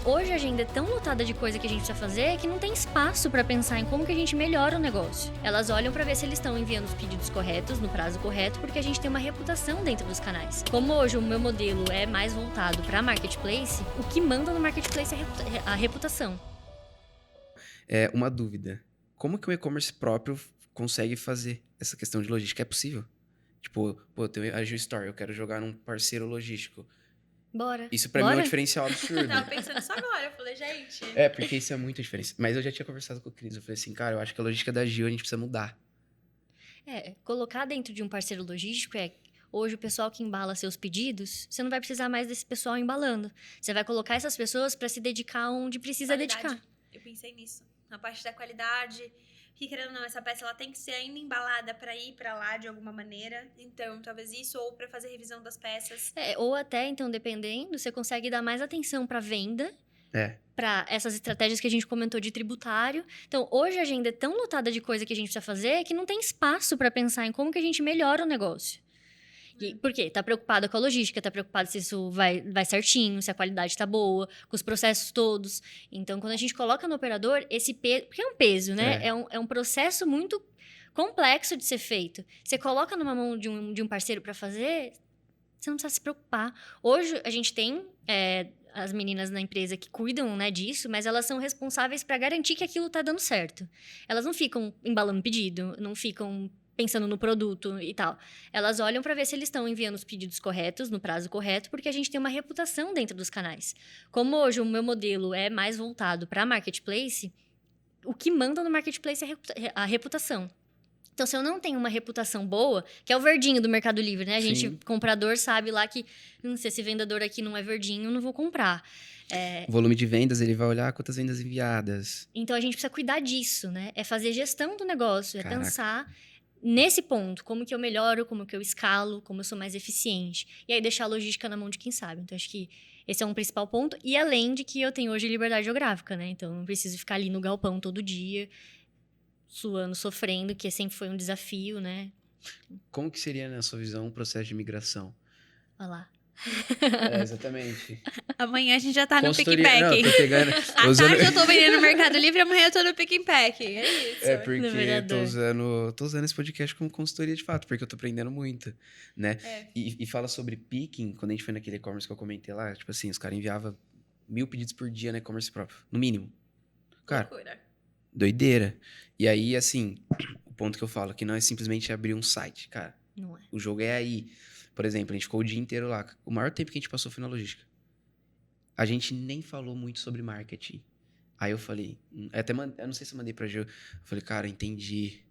hoje a agenda é tão lotada de coisa que a gente precisa fazer que não tem espaço para pensar em como que a gente melhora o negócio. Elas olham para ver se eles estão enviando os pedidos corretos, no prazo correto, porque a gente tem uma reputação dentro dos canais. Como hoje o meu modelo é mais voltado para marketplace, o que manda no marketplace é a reputação. Uma dúvida. Como que o e-commerce próprio consegue fazer essa questão de logística? É possível? Tipo, pô, tem a Geo Store, eu quero jogar num parceiro logístico. Bora. Isso pra mim é um diferencial absurdo. Tava pensando isso agora, eu falei, gente... Porque isso é muita diferença. Mas eu já tinha conversado com o Cris, eu falei assim, cara, eu acho que a logística da Geo a gente precisa mudar. Colocar dentro de um parceiro logístico hoje o pessoal que embala seus pedidos, você não vai precisar mais desse pessoal embalando. Você vai colocar essas pessoas para se dedicar onde precisa dedicar. Eu pensei nisso. Na parte da qualidade, que querendo ou não, essa peça ela tem que ser ainda embalada para ir para lá de alguma maneira. Então, talvez isso, ou para fazer revisão das peças. Ou até, então, dependendo, você consegue dar mais atenção para venda. Para essas estratégias que a gente comentou de tributário. Então, hoje a agenda é tão lotada de coisa que a gente precisa fazer que não tem espaço para pensar em como que a gente melhora o negócio. Por quê? Tá preocupada com a logística, tá preocupada se isso vai certinho, se a qualidade tá boa, com os processos todos. Então, quando a gente coloca no operador, esse peso... Porque é um peso, né? É um processo muito complexo de ser feito. Você coloca numa mão de um parceiro para fazer, você não precisa se preocupar. Hoje, a gente tem... as meninas na empresa que cuidam, né, disso, mas elas são responsáveis para garantir que aquilo tá dando certo. Elas não ficam embalando pedido, não ficam pensando no produto e tal. Elas olham para ver se eles estão enviando os pedidos corretos, no prazo correto, porque a gente tem uma reputação dentro dos canais. Como hoje o meu modelo é mais voltado para marketplace, o que manda no marketplace é a reputação. Então, se eu não tenho uma reputação boa, que é o verdinho do Mercado Livre, né? A gente, comprador, sabe lá que se esse vendedor aqui não é verdinho, eu não vou comprar. Volume de vendas, ele vai olhar quantas vendas enviadas. Então, a gente precisa cuidar disso, né? É fazer gestão do negócio, pensar nesse ponto, como que eu melhoro, como que eu escalo, como eu sou mais eficiente. E aí, deixar a logística na mão de quem sabe. Então, acho que esse é um principal ponto. E além de que eu tenho hoje liberdade geográfica, né? Então, não preciso ficar ali no galpão todo dia, suando, sofrendo, que sempre foi um desafio, né? Como que seria, na sua visão, um processo de migração? Olha lá. Exatamente. Amanhã a gente já tá no Pick and Não, Pack. tô pegando... À tarde eu tô vendendo no Mercado Livre, amanhã eu tô no Pick and Pack. É isso. Porque tô usando esse podcast como consultoria de fato, porque eu tô aprendendo muito, né? E fala sobre picking, quando a gente foi naquele e-commerce que eu comentei lá, tipo assim, os caras enviavam 1000 pedidos por dia no e-commerce próprio, no mínimo. Cara, loucura. Doideira. E aí, assim, o ponto que eu falo, que não é simplesmente abrir um site, cara. Não é. O jogo é aí. Por exemplo, a gente ficou o dia inteiro lá. O maior tempo que a gente passou foi na logística. A gente nem falou muito sobre marketing. Aí eu falei... eu não sei se eu mandei pra Gil. Eu falei, cara, entendi.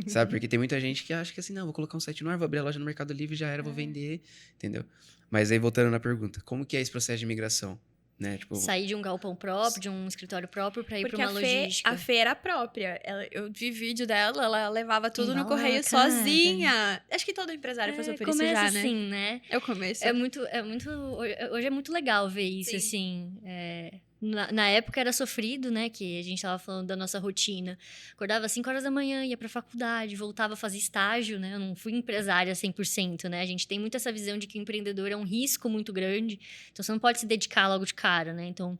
Sabe? Porque tem muita gente que acha que assim, não, vou colocar um site no ar, vou abrir a loja no Mercado Livre, já era, vou vender. Entendeu? Mas aí, voltando na pergunta. Como que é esse processo de migração? Né? Tipo, sair de um galpão próprio, de um escritório próprio pra ir pra uma logística. A Fê era própria. Eu vi vídeo dela, ela levava tudo no correio casa. sozinha. Acho que todo empresário passou por isso já, né? Assim, né? É o começo. Hoje é muito legal ver isso, assim. Na época era sofrido, né? Que a gente tava falando da nossa rotina. Acordava às 5 horas da manhã, ia pra faculdade, voltava a fazer estágio, né? Eu não fui empresária 100%, né? A gente tem muito essa visão de que o empreendedor é um risco muito grande. Então, você não pode se dedicar logo de cara, né? Então,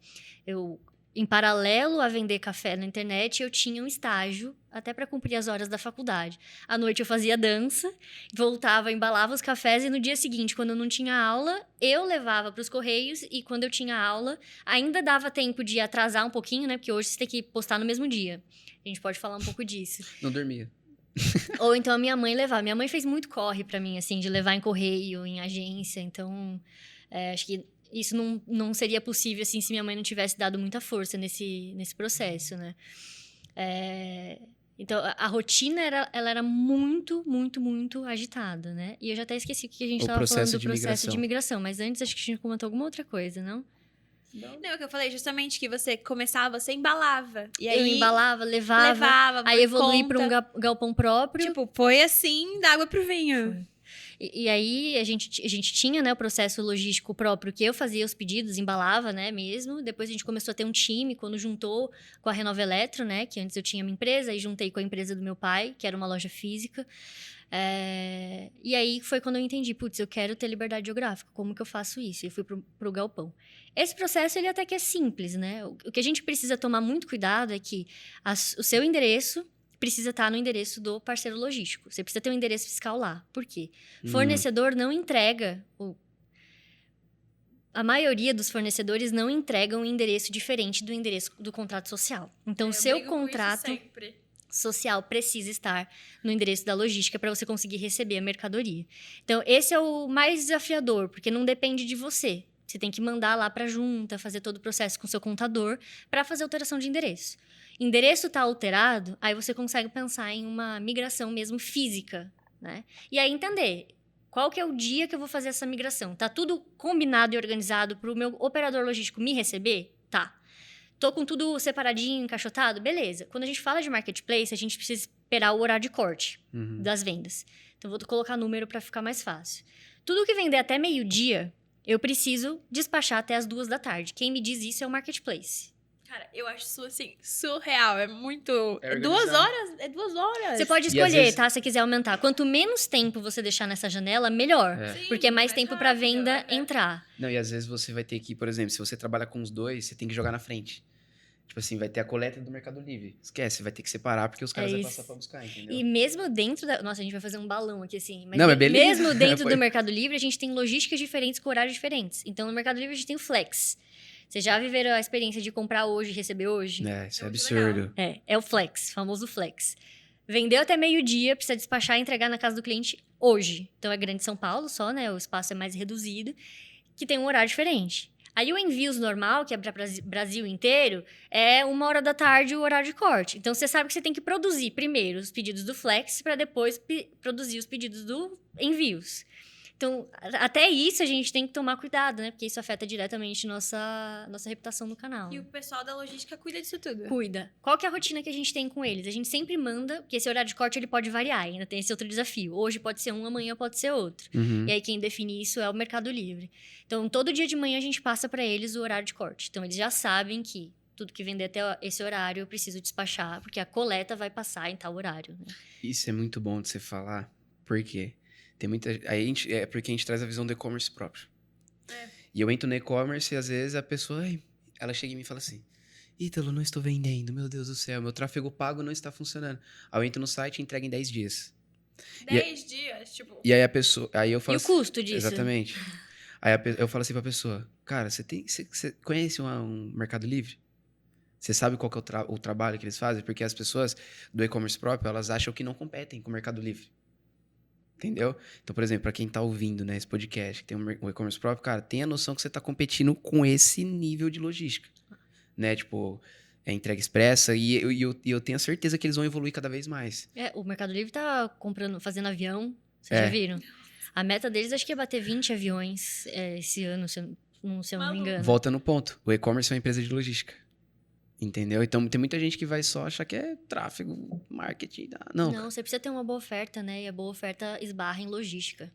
em paralelo a vender café na internet, eu tinha um estágio até para cumprir as horas da faculdade. À noite eu fazia dança, voltava, embalava os cafés e no dia seguinte, quando eu não tinha aula, eu levava para os correios e quando eu tinha aula, ainda dava tempo de atrasar um pouquinho, né? Porque hoje você tem que postar no mesmo dia. A gente pode falar um pouco disso. Não dormia. Ou então a minha mãe levava. Minha mãe fez muito corre para mim, assim, de levar em correio, em agência. Então, acho que isso não seria possível, assim, se minha mãe não tivesse dado muita força nesse processo, né? Então, a rotina, ela era muito, muito, muito agitada, né? E eu já até esqueci o que a gente estava falando do processo de migração. Mas antes, acho que a gente comentou alguma outra coisa, não? Não, é o que eu falei, justamente que você começava, você embalava. E aí, eu embalava, levava aí evoluí para um galpão próprio. Tipo, foi assim, da água pro vinho. Foi. E aí, a gente tinha, né, o processo logístico próprio, que eu fazia os pedidos, embalava, né, mesmo. Depois a gente começou a ter um time, quando juntou com a Renova Eletro, né, que antes eu tinha minha empresa, e juntei com a empresa do meu pai, que era uma loja física. E aí foi quando eu entendi, putz, eu quero ter liberdade geográfica, como que eu faço isso? E eu fui pro galpão. Esse processo, ele até que é simples, né? O que a gente precisa tomar muito cuidado é que o seu endereço precisa estar no endereço do parceiro logístico. Você precisa ter um endereço fiscal lá. Por quê? Fornecedor não entrega... A maioria dos fornecedores não entregam um endereço diferente do endereço do contrato social. Então, o seu contrato social precisa estar no endereço da logística para você conseguir receber a mercadoria. Então, esse é o mais desafiador, porque não depende de você. Você tem que mandar lá para a junta, fazer todo o processo com o seu contador para fazer alteração de endereço. Endereço está alterado, aí você consegue pensar em uma migração mesmo física, né? E aí entender... Qual que é o dia que eu vou fazer essa migração? Tá tudo combinado e organizado para o meu operador logístico me receber? Tá. Tô com tudo separadinho, encaixotado? Beleza. Quando a gente fala de marketplace, a gente precisa esperar o horário de corte das vendas. Então, vou colocar número para ficar mais fácil. Tudo que vender até meio-dia, eu preciso despachar até as 2 da tarde. Quem me diz isso é o marketplace. Cara, eu acho isso, assim, surreal. É muito... É 2 horas? É 2 horas. Você pode escolher, vezes... tá? Se você quiser aumentar. Quanto menos tempo você deixar nessa janela, melhor. Sim, porque é mais tempo pra venda entrar. Não, e às vezes você vai ter que, por exemplo, se você trabalha com os dois, você tem que jogar na frente. Tipo assim, vai ter a coleta do Mercado Livre. Esquece, vai ter que separar porque os caras vão passar pra buscar, entendeu? E mesmo dentro da... Nossa, a gente vai fazer um balão aqui, assim. Mas não, é beleza. Mesmo dentro do Mercado Livre, a gente tem logísticas diferentes com horários diferentes. Então, no Mercado Livre, a gente tem o Flex. Vocês já viveram a experiência de comprar hoje e receber hoje? Isso é absurdo. É o Flex, famoso Flex. Vendeu até meio-dia, precisa despachar e entregar na casa do cliente hoje. Então, é Grande São Paulo só, né? O espaço é mais reduzido, que tem um horário diferente. Aí, o envios normal, que é para Brasil inteiro, é 1h da tarde o horário de corte. Então, você sabe que você tem que produzir primeiro os pedidos do Flex para depois produzir os pedidos do envios. Então, até isso a gente tem que tomar cuidado, né? Porque isso afeta diretamente nossa reputação no canal. E o pessoal da logística cuida disso tudo? Cuida. Qual que é a rotina que a gente tem com eles? A gente sempre manda, porque esse horário de corte ele pode variar, ainda tem esse outro desafio. Hoje pode ser um, amanhã pode ser outro. E aí quem define isso é o Mercado Livre. Então, todo dia de manhã a gente passa para eles o horário de corte. Então, eles já sabem que tudo que vender até esse horário eu preciso despachar, porque a coleta vai passar em tal horário. Né? Isso é muito bom de você falar, por quê? Tem muita... é porque a gente traz a visão do e-commerce próprio. E eu entro no e-commerce e às vezes a pessoa... Ela chega em mim e fala assim... Ítalo, não estou vendendo. Meu Deus do céu. Meu tráfego pago não está funcionando. Aí eu entro no site e entrego em 10 dias. 10 dias? Tipo... E aí a pessoa... Aí eu falo o custo disso? Exatamente. Aí eu falo assim pra pessoa... Cara, você conhece um Mercado Livre? Você sabe qual que é o trabalho que eles fazem? Porque as pessoas do e-commerce próprio, elas acham que não competem com o Mercado Livre. Entendeu? Então, por exemplo, para quem tá ouvindo, né, esse podcast, que tem um e-commerce próprio, cara, tenha a noção que você tá competindo com esse nível de logística, né? Tipo, entrega expressa e eu tenho a certeza que eles vão evoluir cada vez mais. O Mercado Livre tá fazendo avião, vocês já viram? A meta deles acho que é bater 20 aviões esse ano, se eu não me engano. Volta no ponto, o e-commerce é uma empresa de logística. Entendeu? Então, tem muita gente que vai só achar que é tráfego, marketing. Não, você precisa ter uma boa oferta, né? E a boa oferta esbarra em logística.